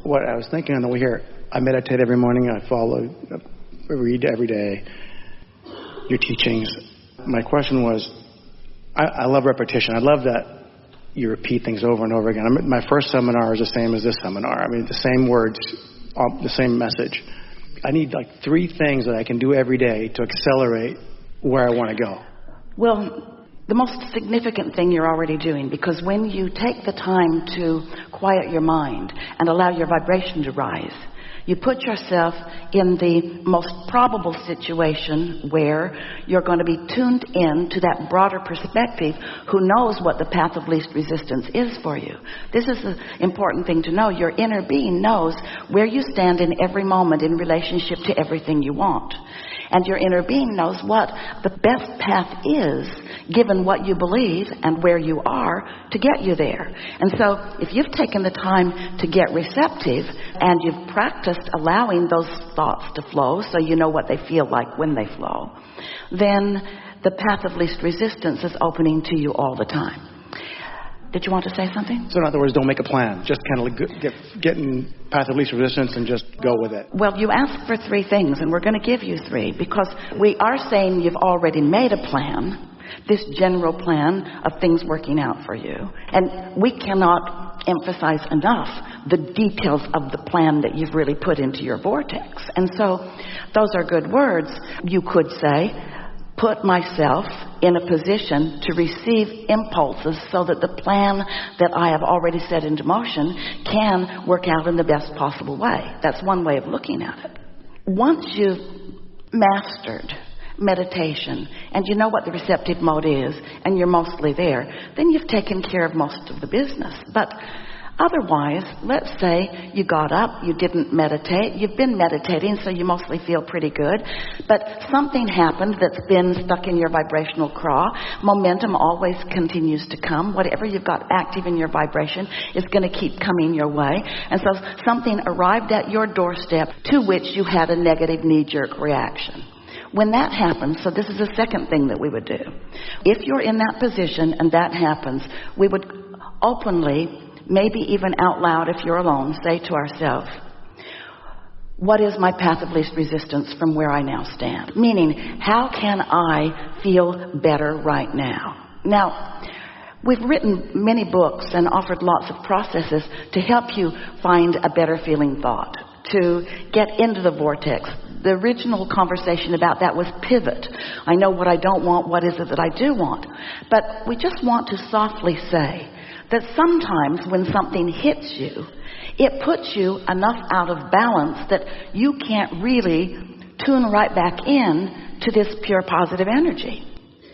what I was thinking on the way here, I meditate every morning. I read every day your teachings. My question was, I love repetition. I love that you repeat things over and over again. My first seminar is the same as this seminar. I mean, the same words, the same message. I need like 3 things that I can do every day to accelerate where I want to go. Well, the most significant thing you're already doing, because when you take the time to quiet your mind and allow your vibration to rise, you put yourself in the most probable situation where you're going to be tuned in to that broader perspective who knows what the path of least resistance is for you. This is the important thing to know. Your inner being knows where you stand in every moment in relationship to everything you want. And your inner being knows what the best path is, given what you believe and where you are, to get you there. And so if you've taken the time to get receptive and you've practiced allowing those thoughts to flow so you know what they feel like when they flow, then the path of least resistance is opening to you all the time. Did you want to say something? So in other words, don't make a plan. Just kind of get in path of least resistance and just go with it. Well, you asked for 3 things, and we're going to give you 3, because we are saying you've already made a plan, this general plan of things working out for you. And we cannot emphasize enough the details of the plan that you've really put into your vortex. And so those are good words. You could say, put myself in a position to receive impulses so that the plan that I have already set into motion can work out in the best possible way. That's one way of looking at it. Once you've mastered meditation and you know what the receptive mode is and you're mostly there, then you've taken care of most of the business. But otherwise, let's say you got up, you didn't meditate, you've been meditating, so you mostly feel pretty good, but something happened that's been stuck in your vibrational craw. Momentum always continues to come. Whatever you've got active in your vibration is going to keep coming your way. And so something arrived at your doorstep to which you had a negative knee-jerk reaction. When that happens, so this is the second thing that we would do. If you're in that position and that happens, we would openly, maybe even out loud if you're alone, say to ourselves, what is my path of least resistance from where I now stand? Meaning, how can I feel better right now? Now, we've written many books and offered lots of processes to help you find a better feeling thought, to get into the vortex. The original conversation about that was pivot. I know what I don't want. What is it that I do want? But we just want to softly say that sometimes when something hits you, it puts you enough out of balance that you can't really tune right back in to this pure positive energy.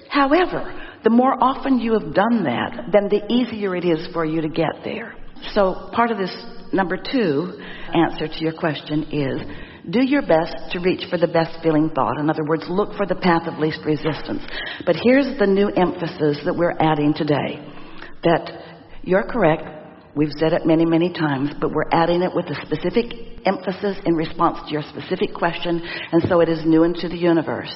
However, the more often you have done that, then the easier it is for you to get there. So part of this number 2 answer to your question is, do your best to reach for the best feeling thought. In other words, look for the path of least resistance. But here's the new emphasis that we're adding today. That you're correct. We've said it many, many times, but we're adding it with a specific emphasis in response to your specific question, and so it is new into the universe.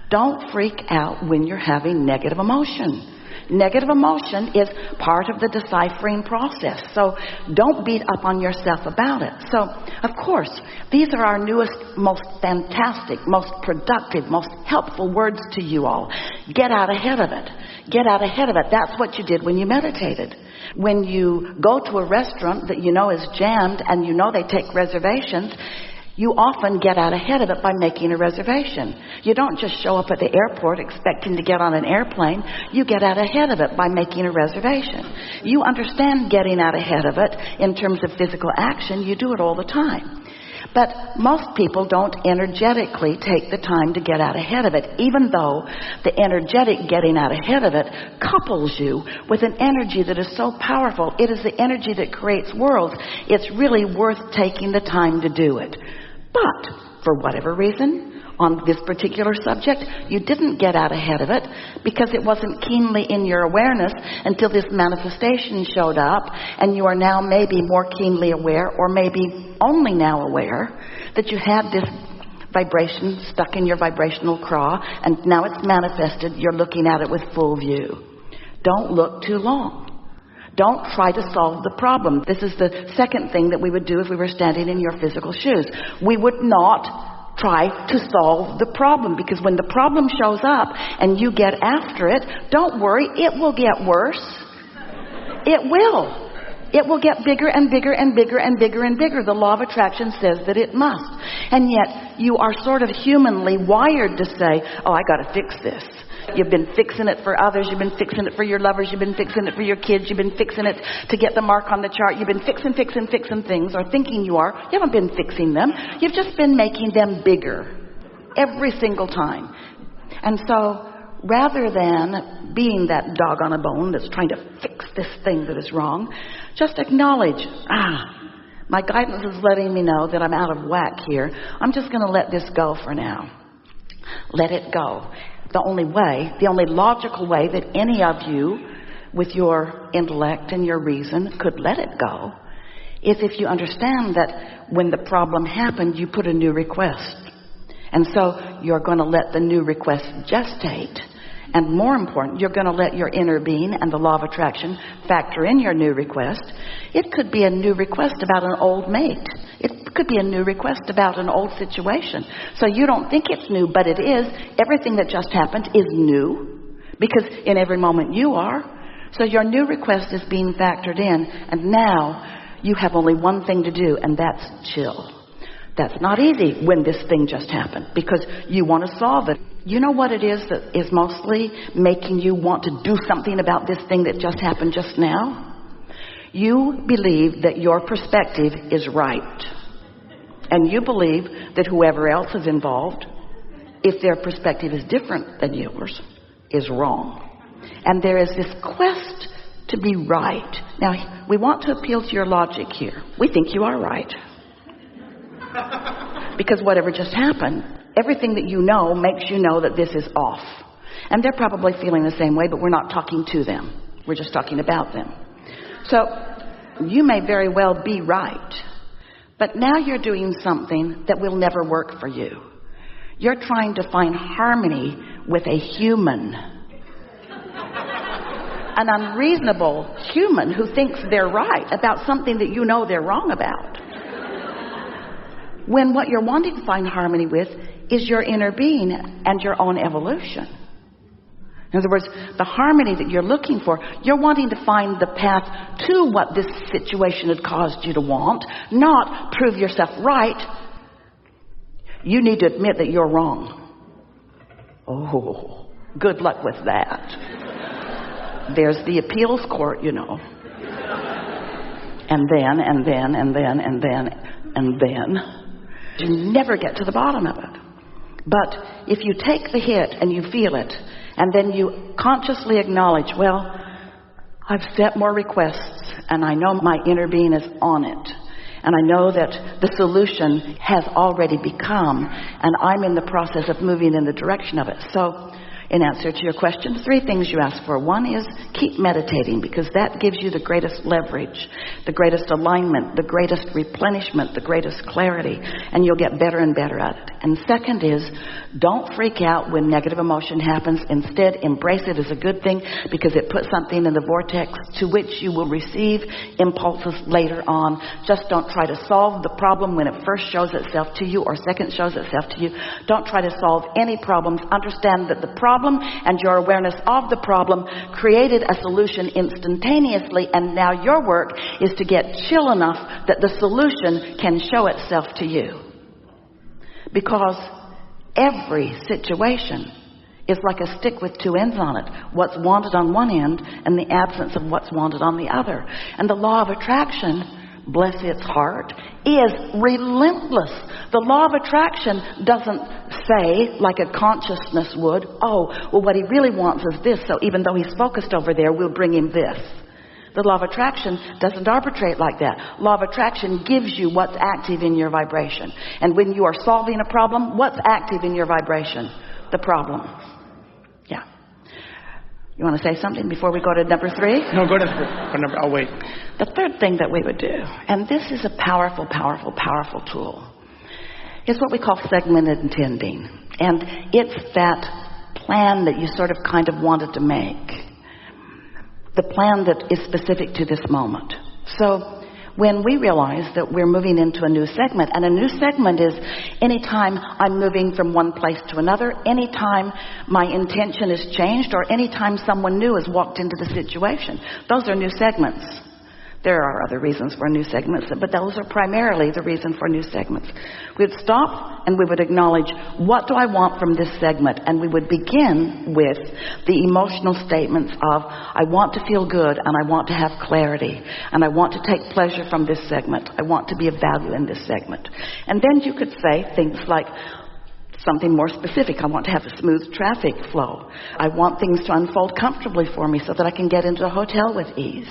Don't freak out when you're having negative emotion. Negative emotion is part of the deciphering process, so don't beat up on yourself about it. So, of course, these are our newest, most fantastic, most productive, most helpful words to you all. Get out ahead of it. Get out ahead of it. That's what you did when you meditated. When you go to a restaurant that you know is jammed and you know they take reservations, you often get out ahead of it by making a reservation. You don't just show up at the airport expecting to get on an airplane. You get out ahead of it by making a reservation. You understand getting out ahead of it in terms of physical action. You do it all the time. But most people don't energetically take the time to get out ahead of it, even though the energetic getting out ahead of it couples you with an energy that is so powerful. It is the energy that creates worlds. It's really worth taking the time to do it. But for whatever reason, on this particular subject, you didn't get out ahead of it because it wasn't keenly in your awareness until this manifestation showed up, and you are now maybe more keenly aware, or maybe only now aware, that you had this vibration stuck in your vibrational craw, and now it's manifested. You're looking at it with full view. Don't look too long. Don't try to solve the problem. This is the second thing that we would do if we were standing in your physical shoes. We would not try to solve the problem, because when the problem shows up and you get after it, don't worry, it will get worse. It will. It will get bigger and bigger and bigger and bigger and bigger. The law of attraction says that it must. And yet you are sort of humanly wired to say, oh, I got to fix this. You've been fixing it for others. You've been fixing it for your lovers. You've been fixing it for your kids. You've been fixing it to get the mark on the chart. You've been fixing things, or thinking you are. You haven't been fixing them. You've just been making them bigger every single time. And so rather than being that dog on a bone that's trying to fix this thing that is wrong, just acknowledge, my guidance is letting me know that I'm out of whack here. I'm just going to let this go for now. Let it go. The only logical way that any of you with your intellect and your reason could let it go is if you understand that when the problem happened, you put a new request. And so you're going to let the new request gestate. And more important, you're going to let your inner being and the law of attraction factor in your new request. It could be a new request about an old mate. It could be a new request about an old situation. So you don't think it's new, but it is. Everything that just happened is new, because in every moment you are. So your new request is being factored in, and now you have only one thing to do, and that's chill. That's not easy when this thing just happened, because you want to solve it. You know what it is that is mostly making you want to do something about this thing that just happened just now? You believe that your perspective is right. And you believe that whoever else is involved, if their perspective is different than yours, is wrong. And there is this quest to be right. Now, we want to appeal to your logic here. We think you are right. Because whatever just happened, everything that you know makes you know that this is off. And they're probably feeling the same way, but we're not talking to them. We're just talking about them. So you may very well be right, but now you're doing something that will never work for you. You're trying to find harmony with a human. An unreasonable human who thinks they're right about something that you know they're wrong about. When what you're wanting to find harmony with is your inner being and your own evolution. In other words, the harmony that you're looking for, you're wanting to find the path to what this situation had caused you to want, not prove yourself right. You need to admit that you're wrong. Oh, good luck with that. There's the appeals court, you know. And then. You never get to the bottom of it. But if you take the hit and you feel it, and then you consciously acknowledge, well, I've set more requests, and I know my inner being is on it. And I know that the solution has already become, and I'm in the process of moving in the direction of it. So, in answer to your question, 3 things you ask for. One is keep meditating, because that gives you the greatest leverage, the greatest alignment, the greatest replenishment, the greatest clarity, and you'll get better and better at it. And second is don't freak out when negative emotion happens. Instead, embrace it as a good thing, because it puts something in the vortex to which you will receive impulses later on. Just don't try to solve the problem when it first shows itself to you or second shows itself to you. Don't try to solve any problems. Understand that the problem and your awareness of the problem created a solution instantaneously, and now your work is to get chill enough that the solution can show itself to you. Because every situation is like a stick with 2 ends on it. What's wanted on one end and the absence of what's wanted on the other. And the law of attraction, bless its heart, is relentless. The law of attraction doesn't say, like a consciousness would, oh, well, what he really wants is this, so even though he's focused over there, we'll bring him this. The law of attraction doesn't arbitrate like that. Law of attraction gives you what's active in your vibration. And when you are solving a problem, what's active in your vibration? The problem. Yeah. You want to say something before we go to number 3? No, go to number. I'll wait. The third thing that we would do, and this is a powerful, powerful, powerful tool, is what we call segmented intending. And it's that plan that you sort of kind of wanted to make. the plan that is specific to this moment. So when we realize that we're moving into a new segment, and a new segment is anytime I'm moving from one place to another, anytime my intention is changed, or anytime someone new has walked into the situation. Those are new segments. There are other reasons for new segments, but those are primarily the reason for new segments. We'd stop and we would acknowledge, what do I want from this segment? And we would begin with the emotional statements of, I want to feel good, and I want to have clarity, and I want to take pleasure from this segment. I want to be of value in this segment. And then you could say things like, something more specific. I want to have a smooth traffic flow. I want things to unfold comfortably for me so that I can get into the hotel with ease.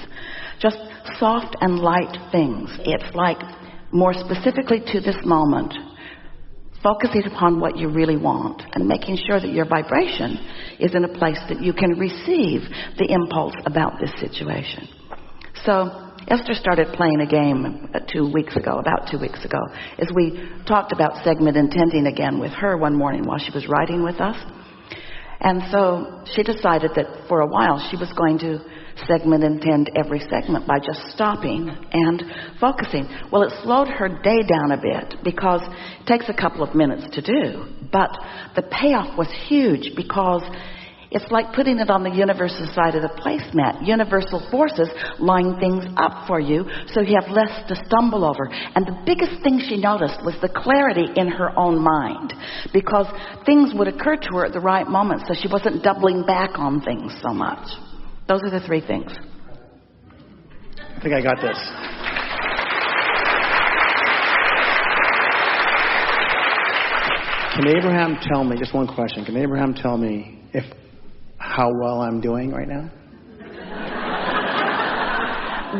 Just soft and light things. It's like more specifically to this moment, focusing upon what you really want and making sure that your vibration is in a place that you can receive the impulse about this situation. So Esther started playing a game about 2 weeks ago, as we talked about segment intending again with her one morning while she was riding with us. And so she decided that for a while she was going to segment intend every segment by just stopping and focusing. Well, it slowed her day down a bit because it takes a couple of minutes to do. But the payoff was huge because it's like putting it on the universal side of the placemat. Universal forces line things up for you so you have less to stumble over. And the biggest thing she noticed was the clarity in her own mind, because things would occur to her at the right moment, so she wasn't doubling back on things so much. Those are the 3 things. I think I got this. Can Abraham tell me, just one question, can Abraham tell me how well I'm doing right now?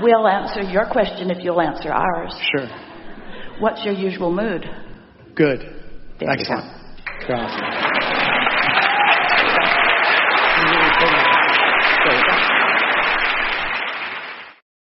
We'll answer your question if you'll answer ours. Sure. What's your usual mood? Good. There Excellent. Awesome.